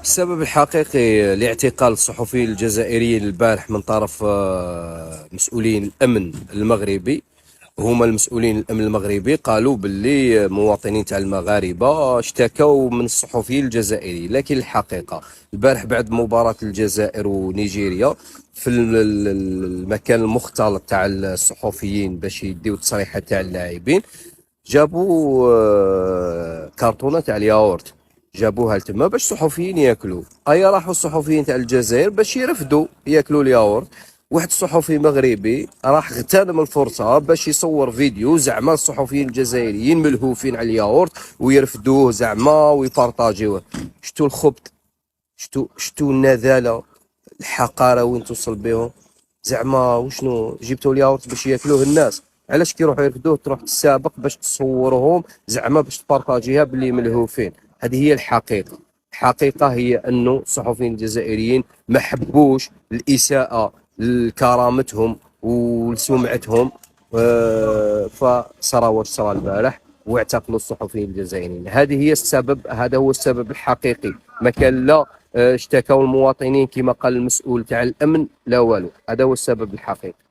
السبب الحقيقي لاعتقال الصحفيين الجزائريين البارح من طرف مسؤولين الامن المغربي. هما المسؤولين الامن المغربي قالوا باللي مواطنين تاع المغاربه اشتكوا من الصحفيين الجزائريين، لكن الحقيقه البارح بعد مباراه الجزائر ونيجيريا في المكان المختلط تاع الصحفيين باش يديو تصريحات تاع اللاعبين، جابوا كرتونه تاع الياورت، جابوها لتما باش الصحفيين ياكلوا. ايا راحوا الصحفيين تاع الجزائر باش يرفدوا ياكلوا الياورت، واحد الصحفي مغربي راح اغتنم الفرصه باش يصور فيديو زعما الصحفيين الجزائريين ملهوفين على الياورت ويرفدوه زعما ويبارطاجيوه. شتو الخبث، شتو النذاله، الحقاره وين توصل بهم. زعما وشنو جبتوا الياورت باش ياكلوه الناس؟ علاش كيروحوا يرفدوه تروح تسابق باش تصورهم زعما باش تبارطاجيها باللي ملهوفين؟ هذه هي الحقيقه. الحقيقه هي انه الصحفيين الجزائريين ما حبوش الاساءه لكرامتهم ولسمعتهم، فصرا واش صرا البارح واعتقلوا الصحفيين الجزائريين. هذه هي السبب، هذا هو السبب الحقيقي. ما كان لا اشتكوا المواطنين كما قال المسؤول تاع الامن، لا والو، هذا هو السبب الحقيقي.